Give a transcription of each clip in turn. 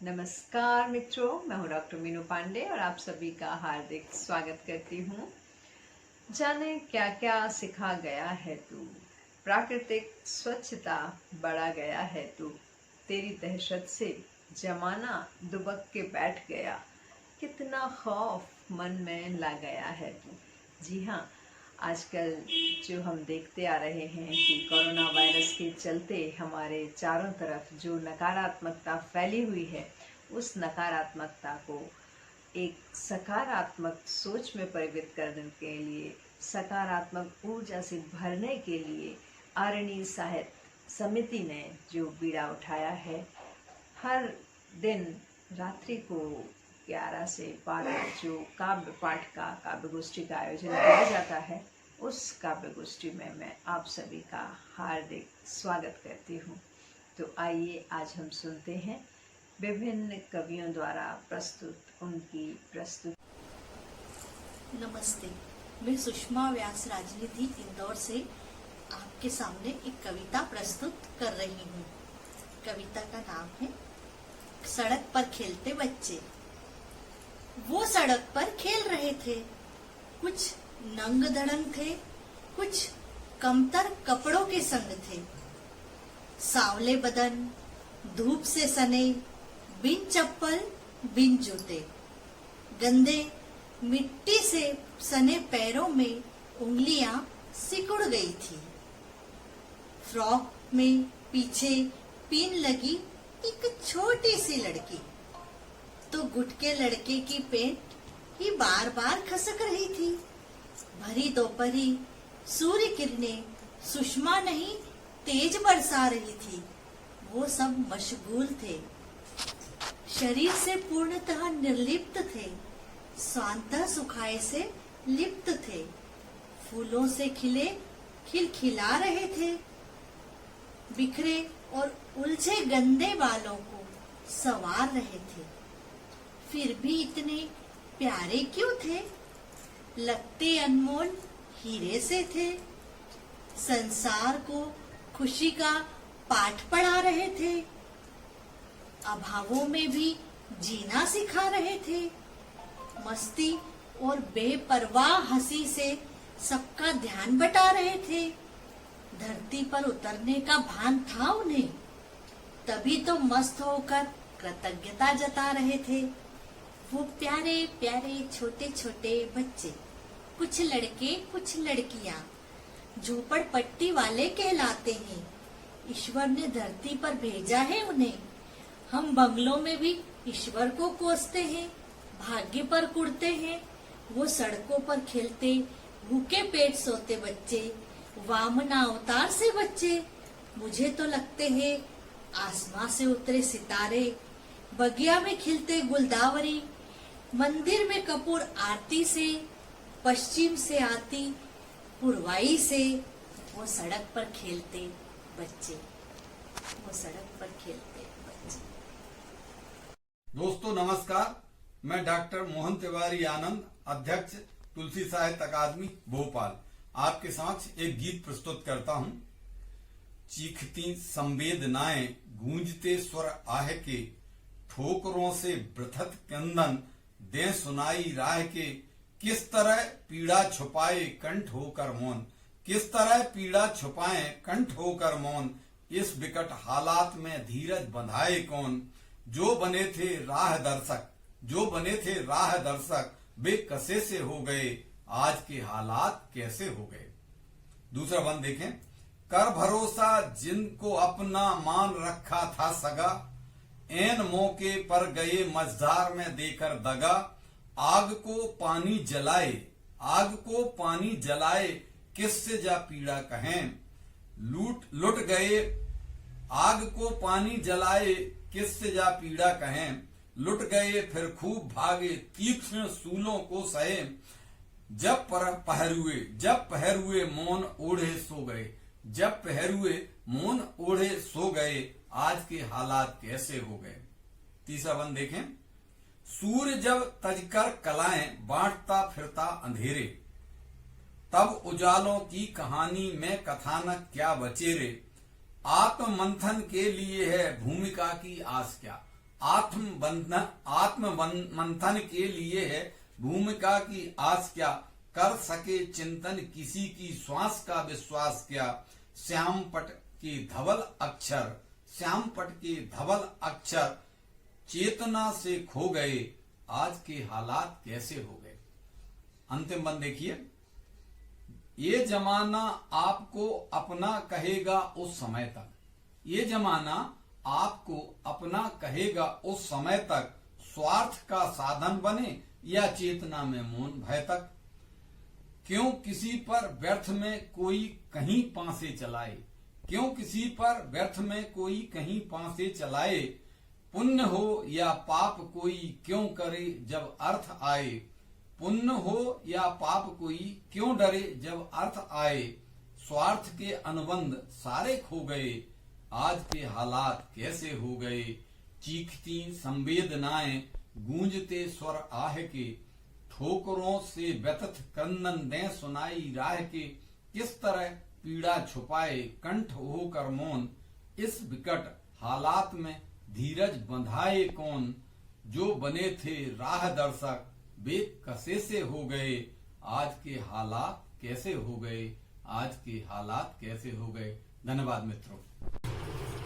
नमस्कार मित्रों, मैं हूँ डॉक्टर मीनू पांडे और आप सभी का हार्दिक स्वागत करती हूँ। जाने क्या क्या सिखा गया है तू, प्राकृतिक स्वच्छता बढ़ा गया है तू, तेरी दहशत से जमाना दुबक के बैठ गया, कितना खौफ मन में ला गया है तू। जी हाँ, आजकल जो हम देखते आ रहे हैं कि कोरोना वायरस के चलते हमारे चारों तरफ जो नकारात्मकता फैली हुई है, उस नकारात्मकता को एक सकारात्मक सोच में परिवर्तित करने के लिए, सकारात्मक ऊर्जा से भरने के लिए आरणी साहित्य समिति ने जो बीड़ा उठाया है, हर दिन रात्रि को 11 से 12 जो काव्य पाठ का काव्य गोष्ठी का आयोजन किया जाता है, उस काव्य गोष्ठी में मैं आप सभी का हार्दिक स्वागत करती हूँ। तो आइए आज हम सुनते हैं विभिन्न कवियों द्वारा प्रस्तुत उनकी प्रस्तुति। नमस्ते, मैं सुषमा व्यास राजनिधि इंदौर से आपके सामने एक कविता प्रस्तुत कर रही हूँ। कविता का नाम है सड़क पर खेलते बच्चे। वो सड़क पर खेल रहे थे, कुछ नंग धड़ंग थे, कुछ कमतर कपड़ों के संग थे। सांवले बदन, धूप से सने, बिन चप्पल बिन जूते, गंदे मिट्टी से सने पैरों में उंगलियां सिकुड़ गई थी। फ्रॉक में पीछे पिन लगी एक छोटी सी लड़की तो गुटके लड़के की पेंट ही बार बार खसक रही थी। भरी दोपहरी सूर्य किरणें सुषमा नहीं तेज बरसा रही थी। वो सब मशगूल थे, शरीर से पूर्णतः निर्लिप्त थे, स्वांतः सुखाए से लिप्त थे, फूलों से खिलखिला रहे थे, बिखरे और उलझे गंदे बालों को संवार रहे थे। फिर भी इतने प्यारे क्यों थे, लगते अनमोल हीरे से थे। संसार को खुशी का पाठ पढ़ा रहे थे, अभावों में भी जीना सिखा रहे थे। मस्ती और बेपरवाह हंसी से सबका ध्यान बटा रहे थे। धरती पर उतरने का भान था उन्हें, तभी तो मस्त होकर कृतज्ञता जता रहे थे। वो प्यारे प्यारे छोटे छोटे बच्चे, कुछ लड़के कुछ लड़कियां, झोपड़पट्टी वाले कहलाते हैं। ईश्वर ने धरती पर भेजा है उन्हें। हम बंगलों में भी ईश्वर को कोसते हैं, भाग्य पर कुड़ते हैं। वो सड़कों पर खेलते, भूखे पेट सोते बच्चे, वामना अवतार से बच्चे। मुझे तो लगते हैं आसमां से उतरे सितारे, बगिया में खिलते गुलदावरी, मंदिर में कपूर आरती से, पश्चिम से आती पुरवाई से। वो सड़क पर खेलते बच्चे, वो सड़क पर खेलते बच्चे। दोस्तों नमस्कार, मैं डॉक्टर मोहन तिवारी आनंद, अध्यक्ष तुलसी साहित्य अकादमी भोपाल, आपके समक्ष एक गीत प्रस्तुत करता हूँ। चीखती संवेदनाएं गूंजते स्वर आह के, ठोकरों से पृथक क्रंदन दे सुनाई राह के। किस तरह पीड़ा छुपाए कंठ होकर मौन, किस तरह पीड़ा छुपाए कंठ होकर मौन। इस विकट हालात में धीरज बंधाए कौन, जो बने थे राह दर्शक, जो बने थे राह दर्शक, वे कसे से हो गए, आज के हालात कैसे हो गए। दूसरा बंद देखें। कर भरोसा जिनको अपना मान रखा था सगा, ऐन मौके पर गए मझधार में देकर दगा। आग को पानी जलाए, आग को पानी जलाए, किससे जा पीड़ा कहें। लुट गए, आग को पानी जलाए, किससे जा पीड़ा कहें। लुट गए फिर खूब भागे, तीक्ष्ण सूलों को सहे। जब पहरुए मौन ओढ़े सो गए, जब पहरुए मौन ओढ़े सो गए, आज के हालात कैसे हो गए। तीसरा बंद देखें। सूर्य जब तजकर कलाएं बांटता फिरता अंधेरे, तब उजालों की कहानी में कथानक क्या बचे रे। आत्म मंथन के लिए है भूमिका की आस क्या, आत्ममंथन के लिए है। भूमिका की आस क्या, कर सके चिंतन किसी की श्वास का विश्वास क्या। श्याम पट के धवल अक्षर चेतना से खो गए, आज के हालात कैसे हो गए। अंतिम बंद देखिए। ये जमाना आपको अपना कहेगा उस समय तक, ये जमाना आपको अपना कहेगा उस समय तक, स्वार्थ का साधन बने या चेतना में मौन भय तक। क्यों किसी पर व्यर्थ में कोई कहीं पांसे चलाए, क्यों किसी पर व्यर्थ में कोई कहीं पांसे चलाए। पुण्य हो या पाप कोई क्यों करे जब अर्थ आए, पुण्य हो या पाप कोई क्यों डरे जब अर्थ आए। स्वार्थ के अनुबंध सारे खो गए, आज के हालात कैसे हो गए। चीखती संवेदनाएं गूंजते स्वर आह के, ठोकरों से व्यथित क्रंदन दें सुनाई राह के। किस तरह पीड़ा छुपाए कंठ होकर मौन, इस विकट हालात में धीरज बंधाए कौन। जो बने थे राह दर्शक वे कैसे हो गए, आज के हालात कैसे हो गए, आज के हालात कैसे हो गए। धन्यवाद मित्रों।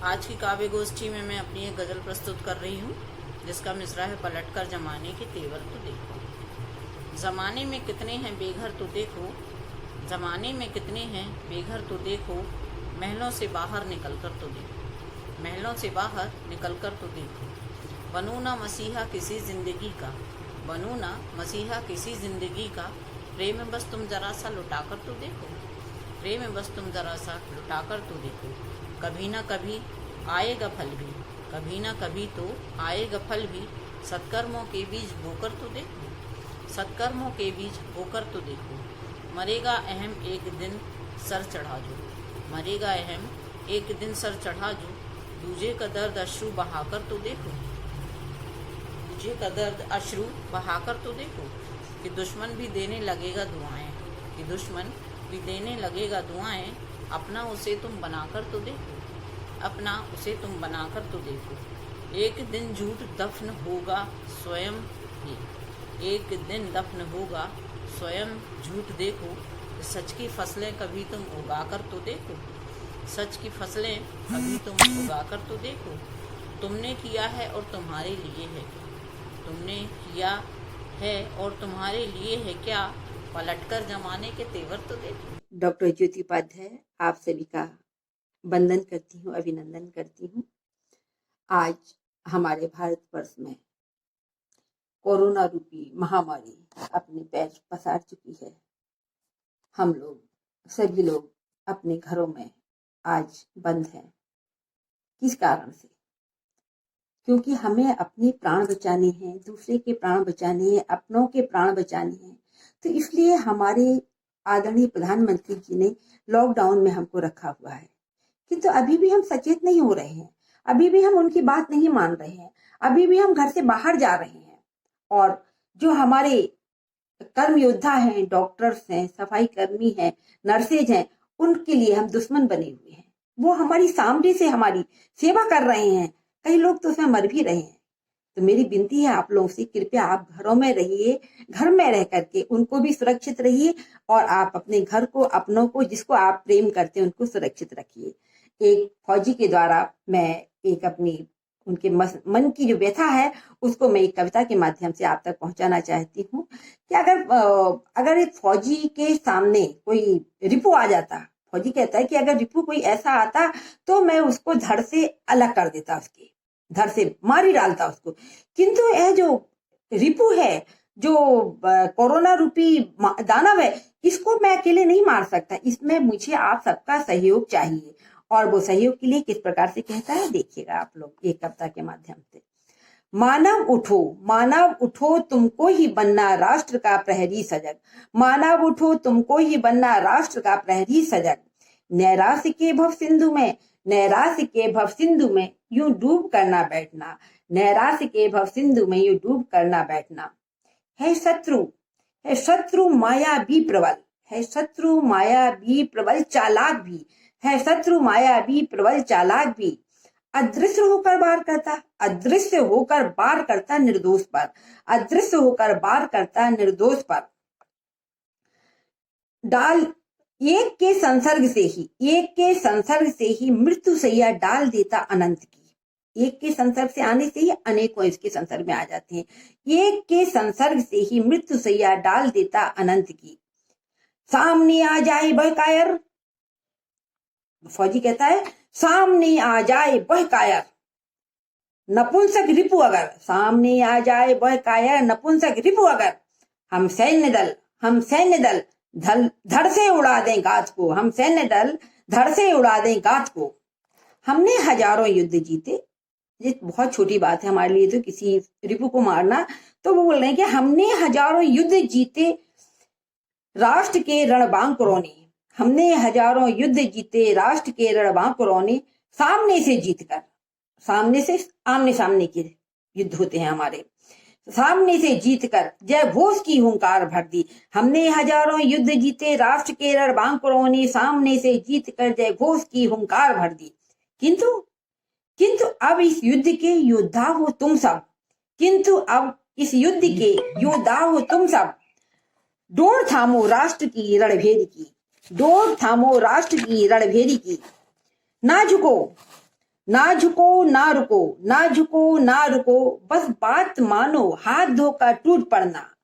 आज की काव्य गोष्ठी में मैं अपनी एक गजल प्रस्तुत कर रही हूँ, जिसका मिसरा है पलटकर जमाने के तेवर तो देखो। जमाने में कितने हैं बेघर तो देखो, जमाने में कितने हैं बेघर तो देखो। महलों से बाहर निकल कर तो देखो, महलों से बाहर निकल कर तो देखो। बनूं ना मसीहा किसी जिंदगी का, बनूं ना मसीहा किसी जिंदगी का। प्रेम बस तुम जरा सा लुटा कर तो देखो, प्रेम बस तुम जरा सा लुटा कर तो देखो। कभी ना कभी आएगा फल भी, कभी ना कभी तो आएगा फल भी। सत्कर्मों के बीज बोकर तो देखो, सत्कर्मों के बीज बोकर तो देखो। मरेगा अहम एक दिन सर चढ़ा जो, मरेगा अहम एक दिन सर चढ़ा जो। दूजे का दर्द अश्रु बहाकर तो देखो, दूजे का दर्द अश्रु बहाकर तो देखो। कि दुश्मन भी देने लगेगा दुआएं, कि दुश्मन भी देने लगेगा दुआएं। अपना उसे तुम बनाकर तो देखो, अपना उसे तुम बनाकर तो देखो। एक दिन झूठ दफन होगा स्वयं ही, एक दिन दफन होगा स्वयं झूठ देखो। सच की फसलें कभी तुम उगा कर तो देखो, सच की फसलें कभी तुम उगा कर तो देखो। तुमने किया है और तुम्हारे लिए है, तुमने किया है और तुम्हारे लिए है क्या। पलटकर जमाने के तेवर तो देखो। डॉक्टर ज्योति उपाध्याय आप सभी का वंदन करती हूँ, अभिनंदन करती हूँ। आज हमारे भारतवर्ष में कोरोना रूपी महामारी अपने पैर पसार चुकी है। हम लोग सभी लोग अपने घरों में आज बंद हैं। किस कारण से? क्योंकि हमें अपने प्राण बचाने हैं, दूसरे के प्राण बचाने हैं, अपनों के प्राण बचाने हैं। तो इसलिए हमारे आदरणीय प्रधानमंत्री जी ने लॉकडाउन में हमको रखा हुआ है, किंतु अभी भी हम सचेत नहीं हो रहे हैं, अभी भी हम उनकी बात नहीं मान रहे हैं, अभी भी हम घर से बाहर जा रहे हैं। और जो हमारे कर्म योद्धा हैं, डॉक्टर्स हैं, सफाई कर्मी हैं, नर्सेज हैं, उनके लिए हम दुश्मन बने हुए हैं। वो हमारी सामने से हमारी सेवा कर रहे हैं, कई लोग तो उसमें मर भी रहे हैं। तो मेरी विनती है आप लोगों से, कृपया आप घरों में रहिए, घर में रह करके उनको भी सुरक्षित रहिए और आप अपने घर को, अपनों को, जिसको आप प्रेम करते हैं उनको सुरक्षित रखिए। एक फौजी के द्वारा मैं एक अपनी उनके मन की जो व्यथा है उसको मैं एक कविता के माध्यम से आप तक पहुंचाना चाहती हूँ कि अगर एक फौजी के सामने कोई रिपू आ जाता, फौजी कहता है कि अगर रिपू कोई ऐसा आता तो मैं उसको धड़ से अलग कर देता, उसके धड़ से मार ही डालता उसको। किंतु यह जो रिपू है, जो कोरोना रूपी दानव है, इसको मैं अकेले नहीं मार सकता, इसमें मुझे आप सबका सहयोग चाहिए। और वो सहयोग के लिए किस प्रकार से कहता है देखिएगा आप लोग एक कविता के माध्यम से। मानव उठो, मानव उठो, तुमको ही बनना राष्ट्र का प्रहरी सजग। मानव उठो, तुमको ही बनना राष्ट्र का प्रहरी सजग। नैराश्य के भव सिंधु में, नैराश्य के भव सिंधु में यूं डूब करना बैठना, नैराश्य के भव सिंधु में यूं डूब करना बैठना। है शत्रु माया भी प्रबल, है शत्रु माया भी प्रबल चालाक भी, है शत्रु माया भी प्रबल चालाक भी। अदृश्य होकर वार करता, अदृश्य होकर वार करता निर्दोष पर, अदृश्य होकर वार करता निर्दोष पर। डाल एक के संसर्ग से ही, एक के संसर्ग से ही मृत्यु सैया डाल देता अनंत की। एक के संसर्ग से आने से ही अनेकों इसके संसर्ग में आ जाते हैं। एक के संसर्ग से ही मृत्यु सैया डाल देता अनंत की। सामने आ जाए वह कायर, फौजी कहता है सामने आ जाए वह कायर नपुंसक रिपु अगर, सामने आ जाए वह कायर नपुंसक रिपु अगर, हम सैन्य दल धड़ से उड़ा दें गात को, हम सैन्य दल धड़ से उड़ा दें गात को। हमने हजारों युद्ध जीते, ये बहुत छोटी बात है हमारे लिए तो किसी रिपु को मारना, तो वो बोल रहे हैं कि हमने हजारों युद्ध जीते राष्ट्र के रणबांकुरों ने, हमने हजारों युद्ध जीते राष्ट्र के रणबांकुरों ने, सामने से जीतकर, सामने से आमने सामने के युद्ध होते हैं हमारे, सामने से जीतकर जय घोष की हुंकार भर दी। हमने हजारों युद्ध जीते राष्ट्र के रणबांकुरों ने, सामने से जीतकर जय घोष की हुंकार भर दी। किंतु अब इस युद्ध के योद्धा हो तुम सब, किंतु अब इस युद्ध के योद्धा हो तुम सब। डोर थामो राष्ट्र की रणभेरी की, डोर थामो राष्ट्र की रणभेरी की। ना झुको ना झुको ना रुको, ना झुको ना रुको, बस बात मानो हाथ धोकर टूट पड़ना।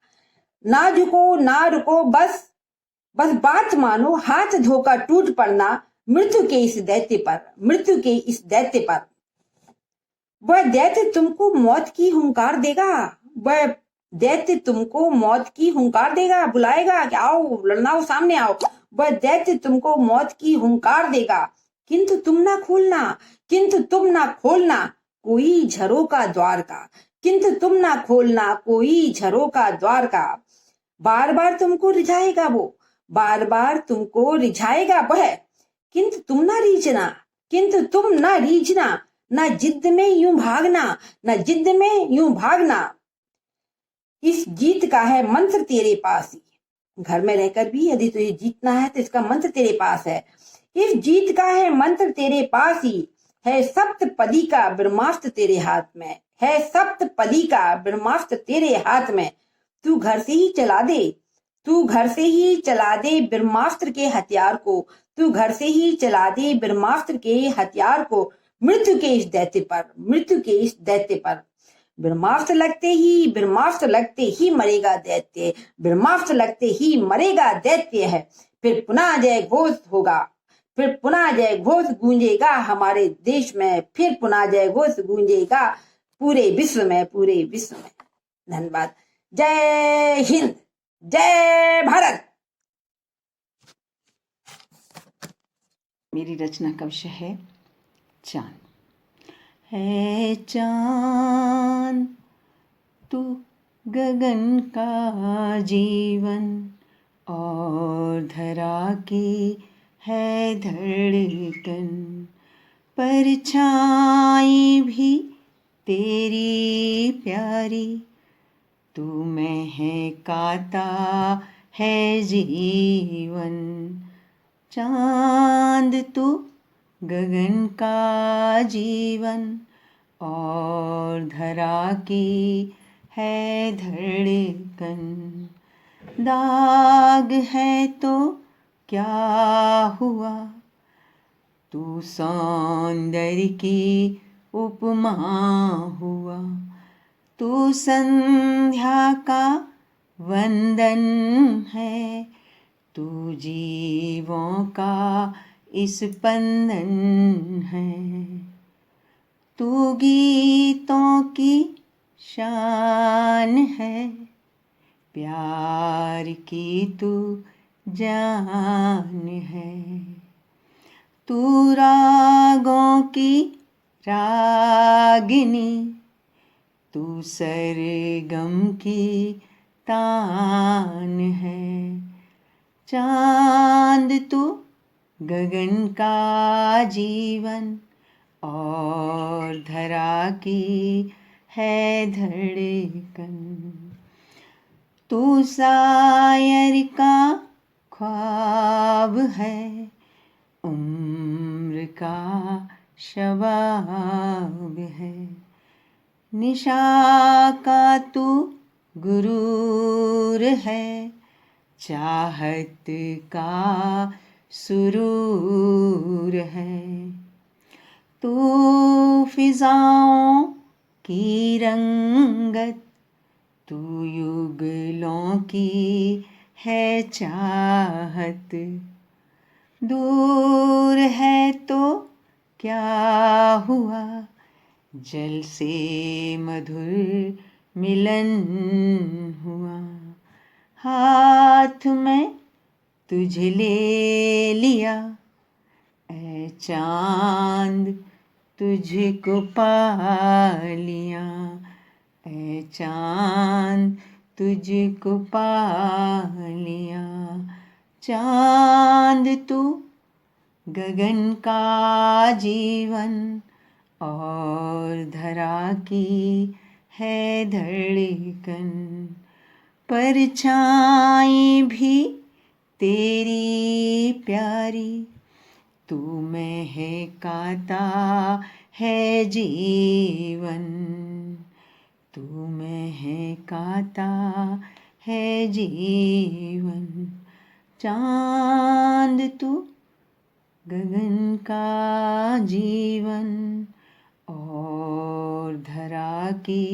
ना झुको ना रुको, बस बात मानो हाथ धोकर टूट पड़ना। मृत्यु के इस दैत्य पर, मृत्यु के इस दैत्य पर। वह दैत्य तुमको मौत की हुंकार देगा, वह दैत्य तुमको मौत की हुंकार देगा, बुलाएगा कि आओ लड़ना हो, सामने आओ। वह दैत्य तुमको मौत की हुंकार देगा, किंतु तुम ना खोलना, किंतु तुम ना खोलना कोई झरोका द्वार का, किंतु तुम ना खोलना कोई झरोका द्वार का। बार बार तुमको रिझाएगा वो, बार बार तुमको रिझाएगा वह, किंतु तुम ना रीझना, किंतु तुम ना रीझना। ना जिद्द में यूं भागना, ना जिद्द में यूं भागना। इस जीत का है मंत्र तेरे पास ही, घर में रहकर भी यदि तुझे जीतना है तो इसका मंत्र तेरे पास है। इस जीत का है मंत्र तेरे पास ही, है सप्तपदी का ब्रह्मास्त्र तेरे हाथ में, है सप्तपदी का ब्रह्मास्त्र तेरे हाथ में। तू घर से ही चला दे, तू घर से ही चला दे ब्रह्मास्त्र के हथियार को, तू घर से ही चला दे ब्रह्मास्त्र के हथियार को। मृत्यु के इस दैत्य पर, मृत्यु के इस दैत्य पर। ब्रह्मास्त्र लगते ही मरेगा दैत्य, ब्रह्मास्त्र लगते ही मरेगा दैत्य है। फिर पुनः जय घोष होगा, फिर पुनः जय घोष गूंजेगा हमारे देश में, फिर पुनः जय घोष गूंजेगा पूरे विश्व में, पूरे विश्व में। धन्यवाद। जय हिंद, जय भारत। मेरी रचना का विषय है चांद। है चांद तू गगन का जीवन, और धरा की है धड़कन। परछाई भी तेरी प्यारी, तू महकाता है जीवन। चांद तू गगन का जीवन, और धरा की है धड़कन। दाग है तो क्या हुआ, तू सौंदर्य की उपमा हुआ। तू संध्या का वंदन है, तू जीवों का इस स्पंदन है। तू गीतों की शान है, प्यार की तू जान है। तू रागों की रागिनी, तू सरगम की तान है। चांद तू गगन का जीवन, और धरा की है धड़कन। तू शायर का ख्वाब है, उम्र का शबाब है। निशा का तू गुरूर है, चाहत का सुरूर है। तू फिजाओं की रंगत, तू युगलों की है चाहत। दूर है तो क्या हुआ, जल से मधुर मिलन हुआ। हाथ में तुझे ले लिया, ऐ चांद तुझको पा लिया। ऐ चांद तुझको पा लिया। चांद तू गगन का जीवन और धरा की है धड़कन। परछाई भी तेरी प्यारी, तू महकाता है जीवन। तू महकाता है जीवन। चांद तू गगन का जीवन और धरा की